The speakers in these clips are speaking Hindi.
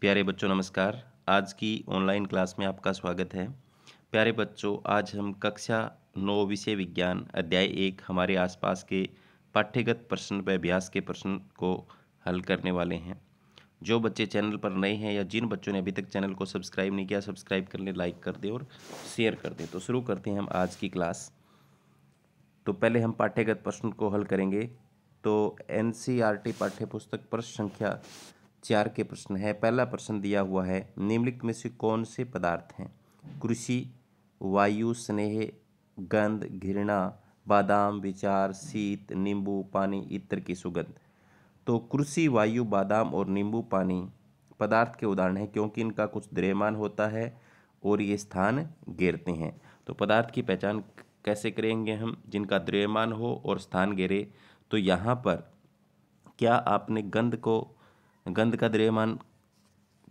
प्यारे बच्चों नमस्कार। आज की ऑनलाइन क्लास में आपका स्वागत है। प्यारे बच्चों, आज हम कक्षा 9 विषय विज्ञान अध्याय 1 हमारे आसपास के पाठ्यगत प्रश्न व अभ्यास के प्रश्न को हल करने वाले हैं। जो बच्चे चैनल पर नए हैं या जिन बच्चों ने अभी तक चैनल को सब्सक्राइब नहीं किया, सब्सक्राइब कर लें, लाइक कर दें और शेयर कर दें। तो शुरू करते हैं हम आज की क्लास। तो पहले हम पाठ्यगत प्रश्न को हल करेंगे। तो एनसीईआरटी पाठ्यपुस्तक प्रश्न संख्या 4 के प्रश्न है। पहला प्रश्न दिया हुआ है, निम्नलिखित में से कौन से पदार्थ हैं? कृषि, वायु, स्नेह, गंध, घृणा, बादाम, विचार, शीत, नींबू, पानी, इत्र की सुगंध। तो कृषि, वायु, बादाम और नींबू पानी पदार्थ के उदाहरण हैं, क्योंकि इनका कुछ द्रव्यमान होता है और ये स्थान घेरते हैं। तो पदार्थ की पहचान कैसे करेंगे हम? जिनका द्रव्यमान हो और स्थान घेरे। तो यहाँ पर क्या आपने गंध का द्रव्यमान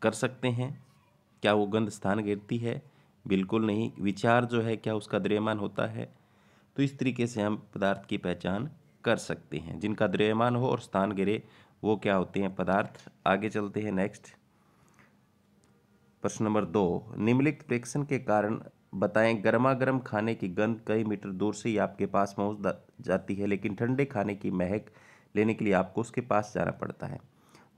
कर सकते हैं? क्या वो गंध स्थान घेरती है? बिल्कुल नहीं। विचार जो है, क्या उसका द्रव्यमान होता है? तो इस तरीके से हम पदार्थ की पहचान कर सकते हैं। जिनका द्रव्यमान हो और स्थान घेरे वो क्या होते हैं? पदार्थ। आगे चलते हैं नेक्स्ट। प्रश्न नंबर 2, निम्नलिखित प्रेक्षण के कारण बताएं। गर्मा गर्म खाने की गंध कई मीटर दूर से ही आपके पास पहुंच जाती है, लेकिन ठंडे खाने की महक लेने के लिए आपको उसके पास जाना पड़ता है।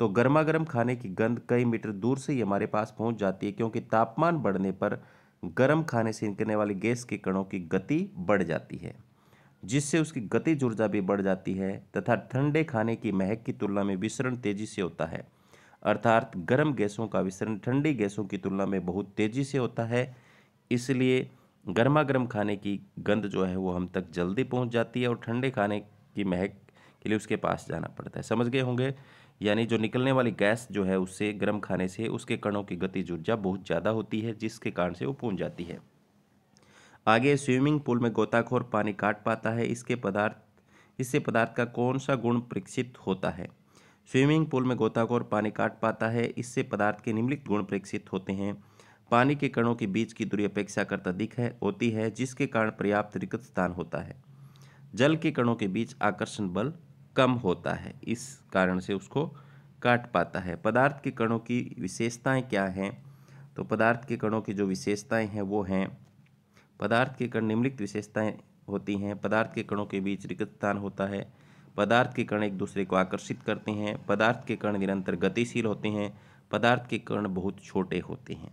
तो गर्मा गर्म खाने की गंध कई मीटर दूर से ही हमारे पास पहुंच जाती है, क्योंकि तापमान बढ़ने पर गर्म खाने से निकलने वाली गैस के कणों की गति बढ़ जाती है, जिससे उसकी गतिज ऊर्जा भी बढ़ जाती है, तथा ठंडे खाने की महक की तुलना में विसरण तेजी से होता है। अर्थात गर्म गैसों का विसरण ठंडी गैसों की तुलना में बहुत तेजी से होता है। इसलिए गर्मा गर्म खाने की गंध जो है वो हम तक जल्दी पहुंच जाती है और ठंडे खाने की महक के लिए उसके पास जाना पड़ता है। समझ गए होंगे? यानी जो निकलने वाली गैस जो है उससे, गर्म खाने से, उसके कणों की गतिज ऊर्जा बहुत ज़्यादा होती है, जिसके कारण से वो पहुंच जाती है। आगे, स्विमिंग पूल में गोताखोर पानी काट पाता है, इससे पदार्थ का कौन सा गुण परीक्षित होता है? स्विमिंग पूल में गोताखोर पानी काट पाता है, इससे पदार्थ के निम्नलिखित गुण परीक्षित होते हैं। पानी के कणों के बीच की दूरी अपेक्षाकृत अधिक होती है, जिसके कारण पर्याप्त रिक्त स्थान होता है। जल के कणों के बीच आकर्षण बल कम होता है, इस कारण से उसको काट पाता है। पदार्थ के कणों की विशेषताएं क्या हैं? तो पदार्थ के कणों की जो विशेषताएं हैं वो हैं, पदार्थ के कण निम्नलिखित विशेषताएं होती हैं। पदार्थ के कणों के बीच रिक्त स्थान होता है। पदार्थ के कण एक दूसरे को आकर्षित करते हैं। पदार्थ के कण निरंतर गतिशील होते हैं। पदार्थ के कण बहुत छोटे होते हैं।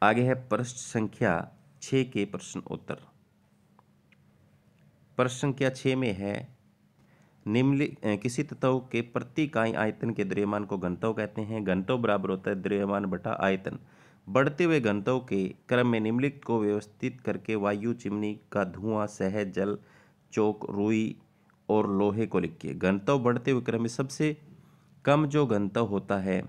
आगे है प्रश्न संख्या 6 के प्रश्न उत्तर। प्रश्न संख्या 6 में है, किसी तत्व के प्रति इकाई आयतन के द्रव्यमान को घनत्व कहते हैं। घनत्व बराबर होता है द्रव्यमान बटा आयतन। बढ़ते हुए घनत्व के क्रम में निम्नलिखित को व्यवस्थित करके वायु, चिमनी का धुआं, शहद, जल, चौक, रुई और लोहे को लिखिए। घनत्व बढ़ते हुए क्रम में सबसे कम जो घनत्व होता है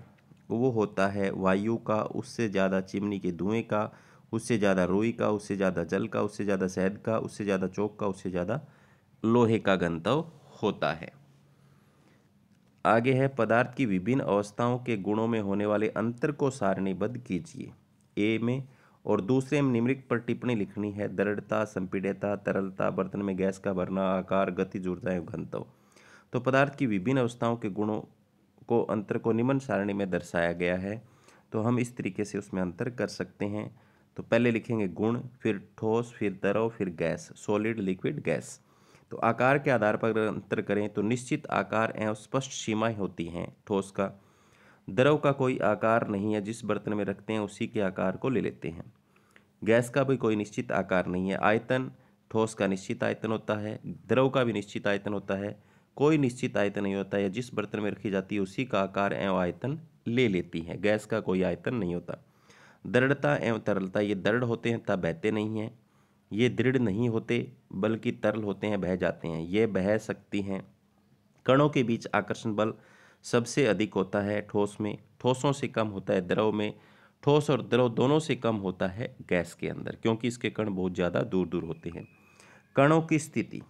वो होता है वायु का, उससे ज़्यादा चिमनी के धुएं का, उससे ज़्यादा रुई का, उससे ज़्यादा जल का, उससे ज़्यादा शहद का, उससे ज़्यादा चौक का, उससे ज़्यादा लोहे का घनत्व होता है। आगे है, पदार्थ की विभिन्न अवस्थाओं के गुणों में होने वाले अंतर को सारणीबद्ध कीजिए। ए में और दूसरे में निम्नलिखित पर टिप्पणी लिखनी है। दृढ़ता, संपीड्यता, तरलता, बर्तन में गैस का भरना, आकार, गतिज ऊर्जा एवं घनत्व। तो पदार्थ की विभिन्न अवस्थाओं के गुणों को अंतर को निम्न सारणी में दर्शाया गया है। तो हम इस तरीके से उसमें अंतर कर सकते हैं। तो पहले लिखेंगे गुण, फिर ठोस, फिर द्रव, फिर गैस, सॉलिड, लिक्विड, गैस। तो आकार के आधार पर अंतर करें तो निश्चित आकार एवं स्पष्ट सीमाएं होती हैं ठोस का। द्रव का कोई आकार नहीं है, जिस बर्तन में रखते हैं उसी के आकार को ले लेते हैं। गैस का भी कोई निश्चित आकार नहीं है। आयतन, ठोस का निश्चित आयतन होता है, द्रव का भी निश्चित आयतन होता है, कोई निश्चित आयतन नहीं होता है। जिस बर्तन में रखी जाती है उसी का आकार एवं आयतन ले लेती है। गैस का कोई आयतन नहीं होता। दृढ़ता एवं तरलता, ये दृढ़ होते हैं तब बहते नहीं हैं, ये दृढ़ नहीं होते बल्कि तरल होते हैं, बह जाते हैं, ये बह सकती हैं। कणों के बीच आकर्षण बल सबसे अधिक होता है ठोस में, ठोसों से कम होता है द्रव में। ठोस और द्रव दोनों से कम होता है गैस के अंदर, क्योंकि इसके कण बहुत ज़्यादा दूर दूर होते हैं। कणों की स्थिति,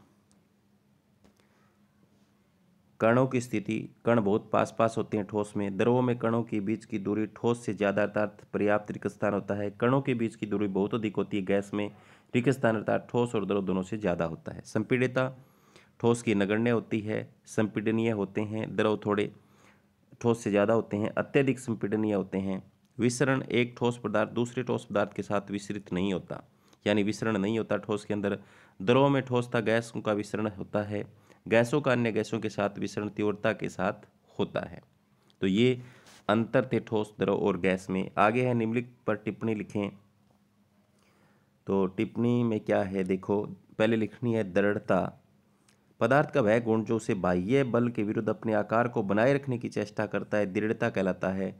कण बहुत पास पास होते हैं ठोस में। द्रवों में कणों के बीच की दूरी ठोस से ज़्यादा अर्थात पर्याप्त रिक्त स्थान होता है। कणों के बीच की दूरी बहुत अधिक होती है गैस में। रिक्त स्थान अर्थात ठोस और द्रव दोनों से ज़्यादा होता है। संपीड़ितता, ठोस की नगण्य होती है, संपीडनीय होते हैं। द्रव थोड़े ठोस से ज़्यादा होते हैं, अत्यधिक संपीडनीय होते हैं। विसरण, एक ठोस पदार्थ दूसरे ठोस पदार्थ के साथ विसरित नहीं होता, यानी विसरण नहीं होता ठोस के अंदर। द्रव में ठोस तथा गैसों का विसरण होता है। गैसों का अन्य गैसों के साथ विसरण तीव्रता के साथ होता है। तो ये अंतर थे ठोस, द्रव और गैस में। आगे है निम्नलिखित पर टिप्पणी लिखें। तो टिप्पणी में क्या है देखो, पहले लिखनी है दृढ़ता। पदार्थ का वह गुण जो उसे बाह्य बल के विरुद्ध अपने आकार को बनाए रखने की चेष्टा करता है दृढ़ता कहलाता है।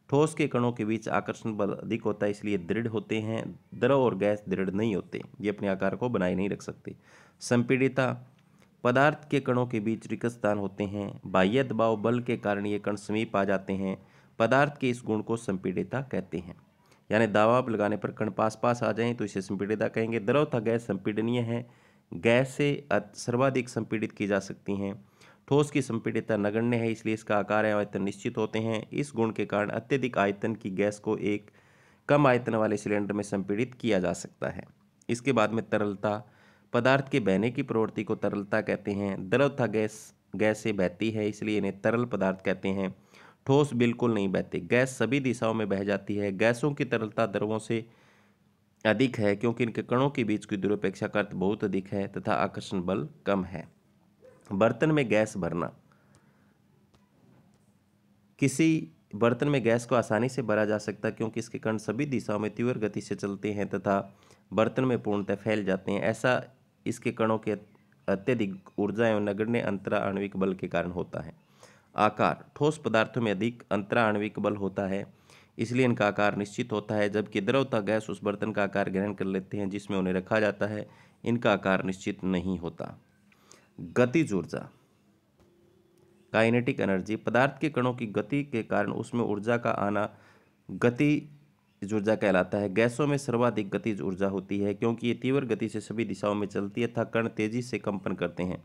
ठोस के कणों के बीच आकर्षण बल अधिक होता है, इसलिए दृढ़ होते हैं। द्रव और गैस दृढ़ नहीं होते, ये अपने आकार को बनाए नहीं रख सकते। संपीड़िता, पदार्थ के कणों के बीच रिक्त स्थान होते हैं। बाह्य दबाव बल के कारण ये कण समीप आ जाते हैं। पदार्थ के इस गुण को संपीड़िता कहते हैं, यानी दबाव लगाने पर कण पास पास आ जाएं तो इसे संपीड़िता कहेंगे। द्रव तथा गैस संपीडनीय है, गैस से सर्वाधिक संपीड़ित की जा सकती हैं। ठोस की संपीड़ितता नगण्य है, इसलिए इसका आकार एवं आयतन निश्चित होते हैं। इस गुण के कारण अत्यधिक आयतन की गैस को एक कम आयतन वाले सिलेंडर में संपीड़ित किया जा सकता है। इसके बाद में तरलता, पदार्थ के बहने की प्रवृत्ति को तरलता कहते हैं। द्रव तथा गैस से बहती है, इसलिए इन्हें तरल पदार्थ कहते हैं। ठोस बिल्कुल नहीं बहते, गैस सभी दिशाओं में बह जाती है। गैसों की तरलता द्रवों से अधिक है क्योंकि इनके कणों के बीच की दूरी अपेक्षाकृत बहुत अधिक है तथा आकर्षण बल कम है। बर्तन में गैस भरना, किसी बर्तन में गैस को आसानी से भरा जा सकता है क्योंकि इसके कण सभी दिशाओं में तीव्र गति से चलते हैं तथा बर्तन में पूर्णतः फैल जाते हैं। ऐसा इसके कणों के अत्यधिक ऊर्जा एवं नगण्य अंतरा आणविक बल के कारण होता है। आकार, ठोस पदार्थों में अधिक अंतरा आणविक बल होता है, इसलिए इनका आकार निश्चित होता है, जबकि द्रव तथा गैस उस बर्तन का आकार ग्रहण कर लेते हैं जिसमें उन्हें रखा जाता है, इनका आकार निश्चित नहीं होता। गतिज ऊर्जा, काइनेटिक एनर्जी, पदार्थ के कणों की गति के कारण उसमें ऊर्जा का आना गतिज ऊर्जा कहलाता है। गैसों में सर्वाधिक गतिज ऊर्जा होती है क्योंकि ये तीव्र गति से सभी दिशाओं में चलती है तथा कण तेजी से कंपन करते हैं।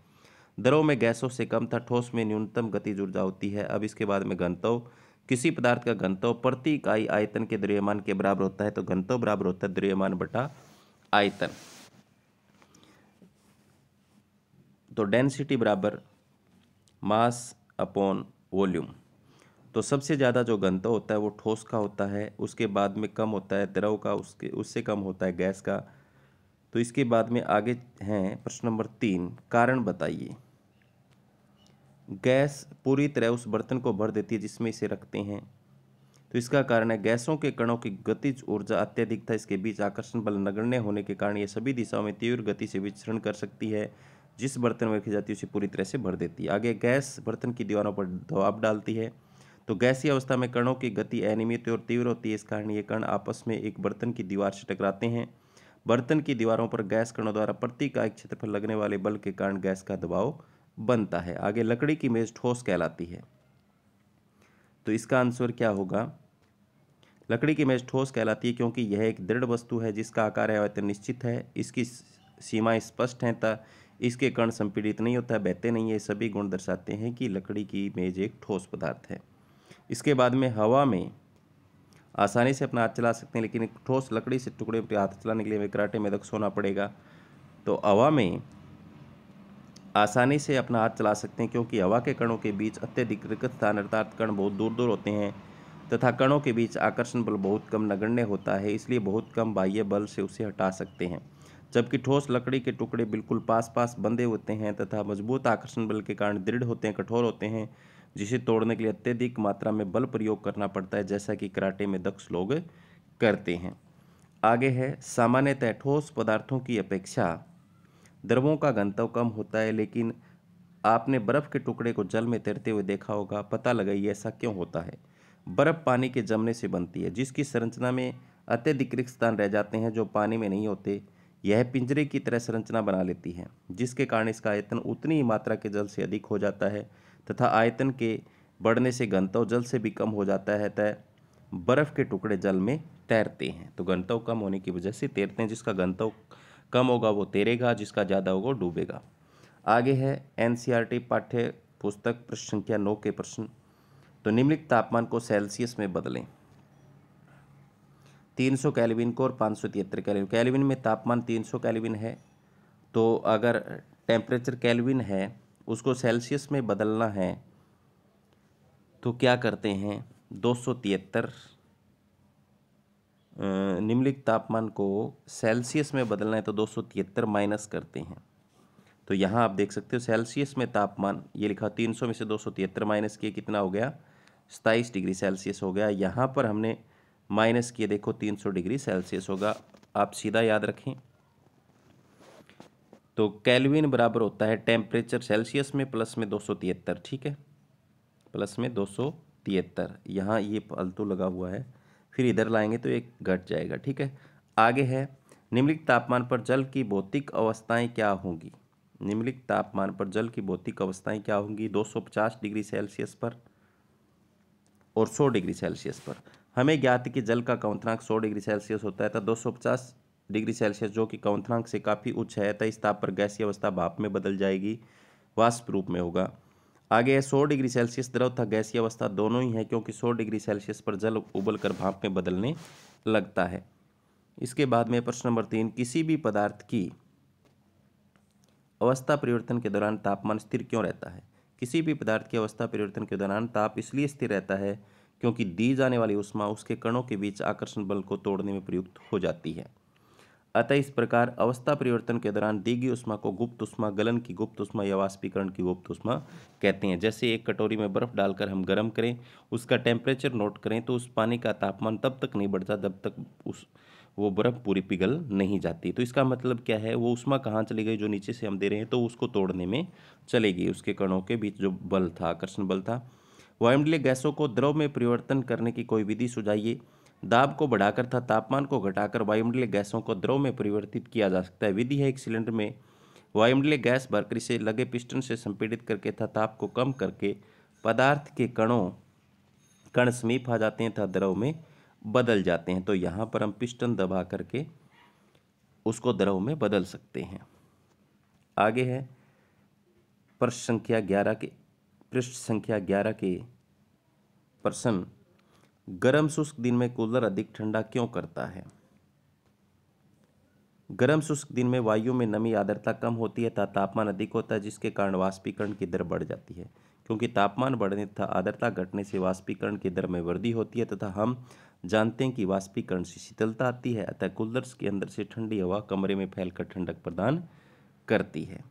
द्रव में गैसों से कम तथा ठोस में न्यूनतम गतिज ऊर्जा होती है। अब इसके बाद में घनत्व, किसी पदार्थ का घनत्व प्रति इकाई आयतन के द्रव्यमान के बराबर होता है। तो घनत्व बराबर होता है द्रव्यमान बटा आयतन। तो डेंसिटी बराबर मास अपॉन वॉल्यूम। तो सबसे ज़्यादा जो घनत्व होता है वो ठोस का होता है, उसके बाद में कम होता है द्रव का, उससे कम होता है गैस का। तो इसके बाद में आगे हैं प्रश्न नंबर 3, कारण बताइए। गैस पूरी तरह उस बर्तन को भर देती है जिसमें इसे रखते हैं, तो इसका कारण है गैसों के कणों की गतिज ऊर्जा अत्यधिक था, इसके बीच आकर्षण बल नगण्य होने के कारण ये सभी दिशाओं में तीव्र गति से विचरण कर सकती है। जिस बर्तन में रखी जाती है उसे पूरी तरह से भर देती है। आगे गैस बर्तन की दीवारों पर दबाव डालती है, तो गैसीय अवस्था में कणों की गति अनियमित और तीव्र होती है, इस कारण ये कण आपस में एक बर्तन की दीवार से टकराते हैं। बर्तन की दीवारों पर गैस कणों द्वारा प्रति इकाई क्षेत्रफल लगने वाले बल के कारण गैस का दबाव बनता है। आगे लकड़ी की मेज ठोस कहलाती है, तो इसका आंसर क्या होगा? लकड़ी की मेज ठोस कहलाती है क्योंकि यह एक दृढ़ वस्तु है जिसका आकार एवं आयतन निश्चित है, इसकी सीमाएं स्पष्ट हैं तथा इसके कण संपीड़ित नहीं होता, बहते नहीं है। सभी गुण दर्शाते हैं कि लकड़ी की मेज एक ठोस पदार्थ है। इसके बाद में हवा में आसानी से अपना हाथ चला सकते हैं, लेकिन एक ठोस लकड़ी से टुकड़े पर हाथ चलाने के लिए हमें कराटे में दक्ष होना पड़ेगा। तो हवा में आसानी से अपना हाथ चला सकते हैं क्योंकि हवा के कणों के बीच अत्यधिक रिक्त स्थान अर्थात कण बहुत दूर दूर होते हैं तथा कणों के बीच आकर्षण बल बहुत कम नगण्य होता है, इसलिए बहुत कम बाह्य बल से उसे हटा सकते हैं। जबकि ठोस लकड़ी के टुकड़े बिल्कुल पास पास बंधे होते हैं तथा मजबूत आकर्षण बल के कारण दृढ़ होते हैं, कठोर होते हैं, जिसे तोड़ने के लिए अत्यधिक मात्रा में बल प्रयोग करना पड़ता है, जैसा कि कराटे में दक्ष लोग करते हैं। आगे है सामान्यतः ठोस पदार्थों की अपेक्षा द्रवों का घनत्व कम होता है, लेकिन आपने बर्फ के टुकड़े को जल में तैरते हुए देखा होगा। पता लगाइए ऐसा क्यों होता है। बर्फ पानी के जमने से बनती है जिसकी संरचना में अत्यधिक रिक्त स्थान रह जाते हैं जो पानी में नहीं होते। यह पिंजरे की तरह संरचना बना लेती है जिसके कारण इसका आयतन उतनी ही मात्रा के जल से अधिक हो जाता है तथा आयतन के बढ़ने से घनत्व जल से भी कम हो जाता है, अतः बर्फ के टुकड़े जल में तैरते हैं। तो घनत्व कम होने की वजह से तैरते हैं, जिसका घनत्व कम होगा वो तैरेगा, जिसका ज़्यादा होगा वो डूबेगा। आगे है एनसीईआरटी पाठ्य पुस्तक प्रश्न संख्या 9 के प्रश्न। तो निम्नलिखित तापमान को सेल्सियस में बदलें। 300 केल्विन को और 573 केल्विन। केल्विन में तापमान 300 केल्विन है, तो अगर टेम्परेचर केल्विन है उसको सेल्सियस में बदलना है तो क्या करते हैं, 273 निम्नलिखित तापमान को सेल्सियस में बदलना है तो 273 माइनस करते हैं। तो यहाँ आप देख सकते हो सेल्सियस में तापमान ये लिखा 300 में से 273 माइनस किए कितना हो गया, 27 डिग्री सेल्सियस हो गया। यहाँ पर हमने माइनस किए देखो 300 डिग्री सेल्सियस होगा, आप सीधा याद रखें। तो केल्विन बराबर होता है टेम्परेचर सेल्सियस में प्लस में 273, ठीक है, प्लस में 273। यहाँ ये फालतू लगा हुआ है, फिर इधर लाएंगे तो एक घट जाएगा, ठीक है। आगे है निम्नलिखित तापमान पर जल की भौतिक अवस्थाएं क्या होंगी। निम्नलिखित तापमान पर जल की भौतिक अवस्थाएं क्या होंगी, 250 डिग्री सेल्सियस पर और 100 डिग्री सेल्सियस पर। हमें ज्ञात है कि जल का क्वथनांक 100 डिग्री सेल्सियस होता है, तो 250 डिग्री सेल्सियस जो कि क्वथनांक से काफ़ी उच्च है, तो इस ताप पर गैसीय अवस्था भाप में बदल जाएगी, वाष्प रूप में होगा। आगे है 100 डिग्री सेल्सियस द्रव तथा गैसीय अवस्था दोनों ही है, क्योंकि 100 डिग्री सेल्सियस पर जल उबलकर भाप में बदलने लगता है। इसके बाद में प्रश्न नंबर 3, किसी भी पदार्थ की अवस्था परिवर्तन के दौरान तापमान स्थिर क्यों रहता है। किसी भी पदार्थ की अवस्था परिवर्तन के दौरान ताप इसलिए स्थिर रहता है क्योंकि दी जाने वाली ऊष्मा उसके कणों के बीच आकर्षण बल को तोड़ने में प्रयुक्त हो जाती है। अतः इस प्रकार अवस्था परिवर्तन के दौरान दी गई ऊष्मा को गुप्त ऊष्मा, गलन की गुप्त ऊष्मा या वाष्पीकरण की गुप्त ऊष्मा कहते हैं। जैसे एक कटोरी में बर्फ डालकर हम गर्म करें, उसका टेम्परेचर नोट करें, तो उस पानी का तापमान तब तक नहीं बढ़ता जब तक वो बर्फ पूरी पिघल नहीं जाती। तो इसका मतलब क्या है, वो ऊष्मा कहाँ चली गई जो नीचे से हम दे रहे हैं, तो उसको तोड़ने में चलेगी, उसके कणों के बीच जो बल था, आकर्षण बल था। वायुमंडलीय गैसों को द्रव में परिवर्तन करने की कोई विधि सुझाइए। दाब को बढ़ाकर तथा तापमान को घटाकर वायुमंडलीय गैसों को द्रव में परिवर्तित किया जा सकता है। विधि है, एक सिलेंडर में वायुमंडलीय गैस भरकर इसे लगे पिस्टन से संपीड़ित करके तथा ताप को कम करके पदार्थ के कण समीप आ जाते हैं तथा द्रव में बदल जाते हैं। तो यहाँ पर हम पिस्टन दबा करके उसको द्रव में बदल सकते हैं। आगे है पृष्ठ संख्या 11 के प्रश्न, गर्म शुष्क दिन में कूलर अधिक ठंडा क्यों करता है। गर्म शुष्क दिन में वायु में नमी आर्द्रता कम होती है तथा तापमान अधिक होता है, जिसके कारण वाष्पीकरण की दर बढ़ जाती है। क्योंकि तापमान बढ़ने तथा आर्द्रता घटने से वाष्पीकरण की दर में वृद्धि होती है तथा हम जानते हैं कि वाष्पीकरण से शीतलता आती है, अतः कूलर्स के अंदर से ठंडी हवा कमरे में फैलकर ठंडक प्रदान करती है।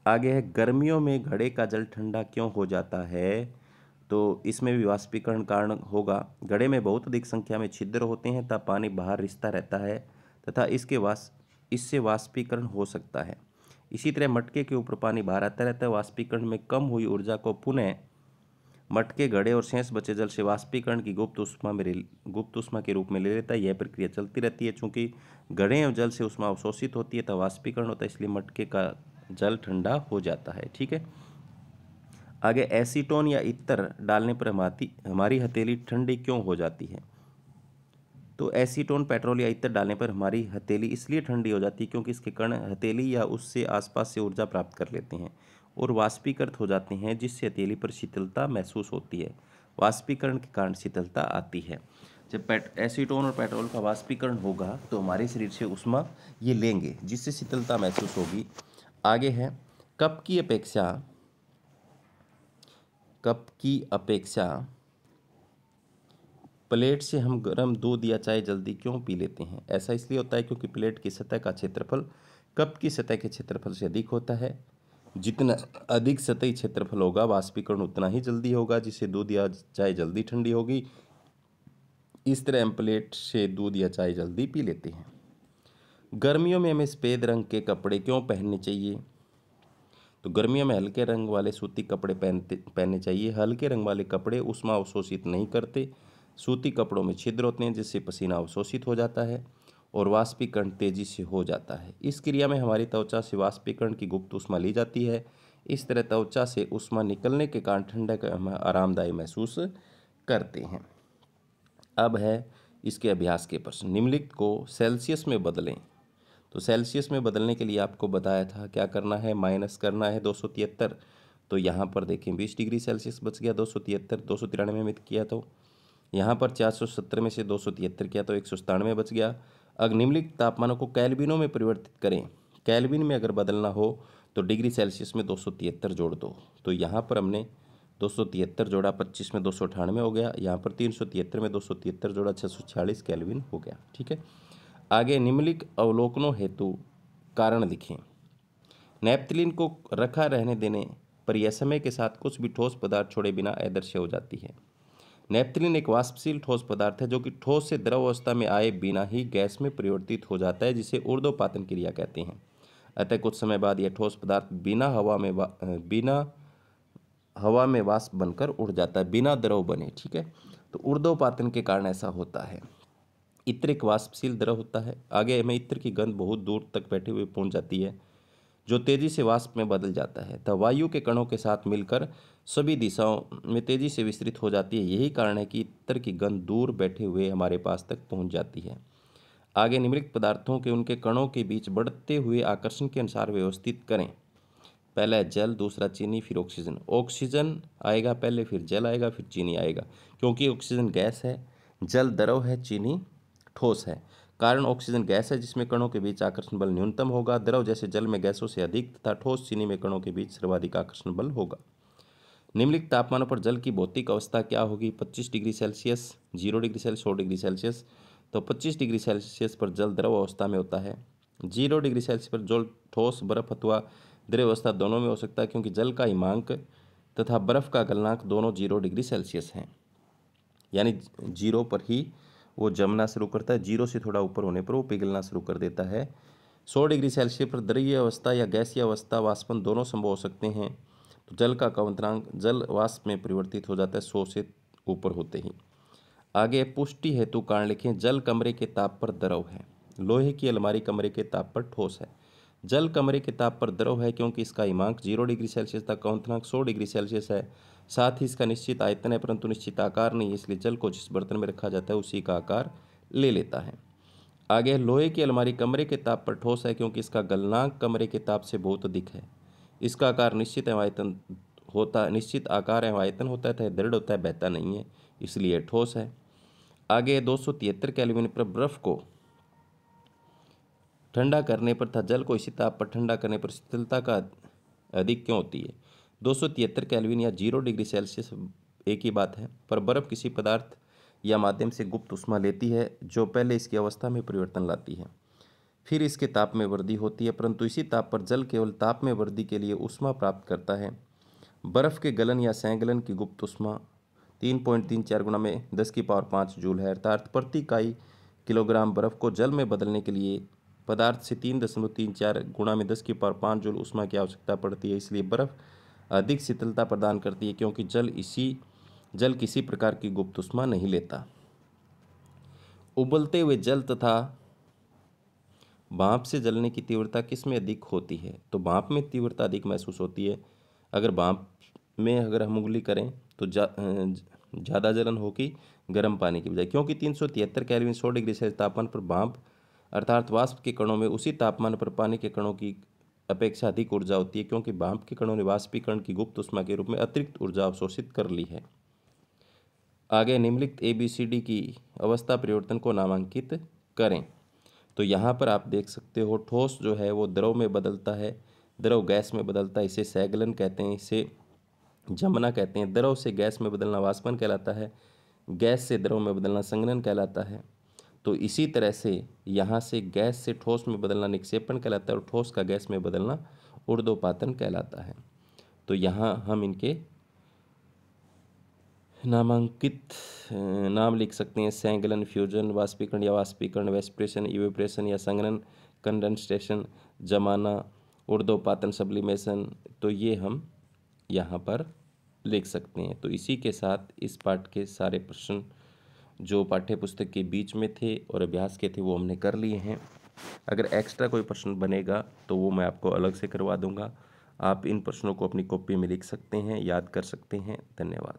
आगे है गर्मियों में घड़े का जल ठंडा क्यों हो जाता है। तो इसमें भी वाष्पीकरण कारण होगा। घड़े में बहुत अधिक संख्या में छिद्र होते हैं तथा पानी बाहर रिसता रहता है तथा इससे वाष्पीकरण हो सकता है। इसी तरह मटके के ऊपर पानी बाहर आता रहता है। वाष्पीकरण में कम हुई ऊर्जा को पुनः मटके, घड़े और शेष बचे जल से वाष्पीकरण की गुप्त ऊष्मा के रूप में ले लेता है। यह प्रक्रिया चलती रहती है। चूंकि घड़े एवं जल से ऊष्मा अवशोषित होती है तब वाष्पीकरण होता है, इसलिए मटके का जल ठंडा हो जाता है, ठीक है। आगे एसीटोन या इत्र डालने पर हमारी हथेली ठंडी क्यों हो जाती है। तो एसीटोन, पेट्रोल या इत्र डालने पर हमारी हथेली इसलिए ठंडी हो जाती है क्योंकि इसके कण हथेली या उससे आसपास से ऊर्जा प्राप्त कर लेते हैं और वाष्पीकृत हो जाते हैं, जिससे हथेली पर शीतलता महसूस होती है। वाष्पीकरण के कारण शीतलता आती है। जब एसीटोन और पेट्रोल का वाष्पीकरण होगा तो हमारे शरीर से ऊष्मा ये लेंगे, जिससे शीतलता महसूस होगी। आगे है कप की अपेक्षा प्लेट से हम गर्म दूध या चाय जल्दी क्यों पी लेते हैं। ऐसा इसलिए होता है क्योंकि प्लेट की सतह का क्षेत्रफल कप की सतह के क्षेत्रफल से अधिक होता है। जितना अधिक सतही क्षेत्रफल होगा वाष्पीकरण उतना ही जल्दी होगा, जिससे दूध या चाय जल्दी ठंडी होगी। इस तरह हम प्लेट से दूध या चाय जल्दी पी लेते हैं। गर्मियों में हमें सफ़ेद रंग के कपड़े क्यों पहनने चाहिए। तो गर्मियों में हल्के रंग वाले सूती कपड़े पहनने चाहिए। हल्के रंग वाले कपड़े ऊष्मा अवशोषित नहीं करते। सूती कपड़ों में छिद्र होते हैं, जिससे पसीना अवशोषित हो जाता है और वाष्पीकरण तेजी से हो जाता है। इस क्रिया में हमारी त्वचा से वाष्पीकरण की गुप्त ऊष्मा ली जाती है। इस तरह त्वचा से ऊष्मा निकलने के कारण ठंडक हम आरामदायी महसूस करते हैं। अब है इसके अभ्यास के प्रश्न। निम्नलिखित को सेल्सियस में बदलें। तो सेल्सियस में बदलने के लिए आपको बताया था क्या करना है, माइनस करना है 273। तो यहाँ पर देखें 20 डिग्री सेल्सियस बच गया, 293 में किया तो यहाँ पर 470 में से 273 किया तो 197 बच गया। अगर निम्नलिखित तापमानों को केल्विनों में परिवर्तित करें, केल्विन में अगर बदलना हो तो डिग्री सेल्सियस में 273 जोड़ दो। तो यहाँ पर हमने 273 जोड़ा 25 में 298 हो गया। यहाँ पर 373 में 273 जोड़ा 646 केल्विन हो गया। ठीक है, आगे निम्नलिखित अवलोकनों हेतु कारण लिखें। नैप्थलीन को रखा रहने देने पर यह समय के साथ कुछ भी ठोस पदार्थ छोड़े बिना अदृश्य हो जाती है। नैप्थलीन एक वाष्पशील ठोस पदार्थ है जो कि ठोस से द्रव अवस्था में आए बिना ही गैस में परिवर्तित हो जाता है, जिसे ऊर्ध्वपातन क्रिया कहते हैं। अतः कुछ समय बाद यह ठोस पदार्थ बिना हवा में वाष्प बनकर उड़ जाता है, बिना द्रव बने। ठीक है, तो ऊर्ध्वपातन के कारण ऐसा होता है। इत्र एक वाष्पशील द्रव होता है। आगे हमें इत्र की गंध बहुत दूर तक बैठे हुए पहुंच जाती है, जो तेजी से वाष्प में बदल जाता है तब वायु के कणों के साथ मिलकर सभी दिशाओं में तेजी से विस्तृत हो जाती है। यही कारण है कि इत्र की गंध दूर बैठे हुए हमारे पास तक पहुंच जाती है। आगे निम्नलिखित पदार्थों के उनके कणों के बीच बढ़ते हुए आकर्षण के अनुसार व्यवस्थित करें। पहला है जल, दूसरा चीनी, फिर ऑक्सीजन। ऑक्सीजन आएगा पहले, फिर जल आएगा, फिर चीनी आएगा, क्योंकि ऑक्सीजन गैस है, जल द्रव है, चीनी ठोस है। कारण ऑक्सीजन गैस है जिसमें कणों के बीच आकर्षण बल न्यूनतम होगा। द्रव जैसे जल में गैसों से अधिक तथा ठोस चीनी में कणों के बीच सर्वाधिक आकर्षण बल होगा। निम्नलिखित तापमानों पर जल की भौतिक अवस्था क्या होगी? 25 degree Celsius, 0 degree Celsius, 100 degree Celsius. तो 25 डिग्री सेल्सियस पर जल द्रव अवस्था में होता है। 0 डिग्री सेल्सियस पर जल ठोस, बर्फ अथवा द्रव अवस्था दोनों में हो सकता है, क्योंकि जल का हिमांक तथा बर्फ का गलनांक दोनों 0 डिग्री सेल्सियस हैं। यानी 0 पर ही वो जमना शुरू करता है, 0 से थोड़ा ऊपर होने पर वो पिघलना शुरू कर देता है। 100 डिग्री सेल्सियस पर द्रवीय अवस्था या गैसीय अवस्था, वाष्पन दोनों संभव हो सकते हैं। तो जल का क्वथनांक जल वाष्प में परिवर्तित हो जाता है 100 से ऊपर होते ही। आगे पुष्टि हेतु कारण लिखें। जल कमरे के ताप पर द्रव है, लोहे की अलमारी कमरे के ताप पर ठोस है। जल कमरे के ताप पर द्रव है क्योंकि इसका हिमांक 0 डिग्री सेल्सियस तक, क्वथनांक 100 डिग्री सेल्सियस है। साथ ही इसका निश्चित आयतन है परंतु निश्चित आकार नहीं, इसलिए जल को जिस बर्तन में रखा जाता है उसी का आकार ले लेता है। आगे लोहे की अलमारी कमरे के ताप पर ठोस है क्योंकि इसका गलनांक कमरे के ताप से बहुत अधिक है। इसका आकार निश्चित एवं आयतन होता, निश्चित आकार एवं आयतन होता है, दृढ़ होता है, बहता नहीं है, इसलिए ठोस है। आगे 273 केल्विन पर बर्फ को ठंडा करने पर तथा जल को इसी ताप पर ठंडा करने पर शीतलता का अधिक क्यों होती है? 273 केल्विन या 0 डिग्री सेल्सियस एक ही बात है, पर बर्फ किसी पदार्थ या माध्यम से गुप्त ऊष्मा लेती है जो पहले इसकी अवस्था में परिवर्तन लाती है, फिर इसके ताप में वृद्धि होती है, परंतु इसी ताप पर जल केवल ताप में वृद्धि के लिए ऊष्मा प्राप्त करता है। बर्फ के गलन या संगलन की गुप्त ऊष्मा 3.34 गुणा में 10⁵ जूल है, अर्थात प्रति इकाई किलोग्राम बर्फ को जल में बदलने के लिए पदार्थ से 3.34 गुणा में 10⁵ जूल ऊष्मा की आवश्यकता पड़ती है। इसलिए बर्फ अधिक शीतलता प्रदान करती है क्योंकि जल किसी प्रकार की गुप्त ऊष्मा नहीं लेता। उबलते हुए जल तथा भाप से जलने की तीव्रता किस में अधिक होती है? तो भाप में तीव्रता अधिक महसूस होती है। अगर भाप में हम उंगली करें तो ज़्यादा जलन होगी गर्म पानी की बजाय, क्योंकि 373 केल्विन 100 डिग्री सेल्सियस तापमान पर भाप अर्थात वाष्प के कणों में उसी तापमान पर पानी के कणों की अपेक्षा अधिक ऊर्जा होती है, क्योंकि भाप के कणों ने वाष्पीकरण की गुप्त ऊष्मा के रूप में अतिरिक्त ऊर्जा अवशोषित कर ली है। आगे निम्नलिखित ABCD की अवस्था परिवर्तन को नामांकित करें। तो यहाँ पर आप देख सकते हो, ठोस जो है वो द्रव में बदलता है, द्रव गैस में बदलता है, इसे सैगलन कहते हैं, इसे जमना कहते हैं। द्रव से गैस में बदलना वाष्पन कहलाता है, गैस से द्रव में बदलना संघनन कहलाता है। तो इसी तरह से यहाँ से गैस से ठोस में बदलना निक्षेपण कहलाता है और ठोस का गैस में बदलना ऊर्ध्वपातन कहलाता है। तो यहाँ हम इनके नामांकित नाम लिख सकते हैं। संगलन, फ्यूजन, वाष्पीकरण या वाष्पीकरण, वेस्प्रेशन, इवेपोरेशन या संघनन, कंडेंसेशन, जमाना, ऊर्ध्वपातन, सब्लिमेशन। तो ये हम यहाँ पर लिख सकते हैं। तो इसी के साथ इस पाठ के सारे प्रश्न जो पाठ्य पुस्तक के बीच में थे और अभ्यास के थे वो हमने कर लिए हैं। अगर एक्स्ट्रा कोई प्रश्न बनेगा तो वो मैं आपको अलग से करवा दूंगा। आप इन प्रश्नों को अपनी कॉपी में लिख सकते हैं, याद कर सकते हैं। धन्यवाद।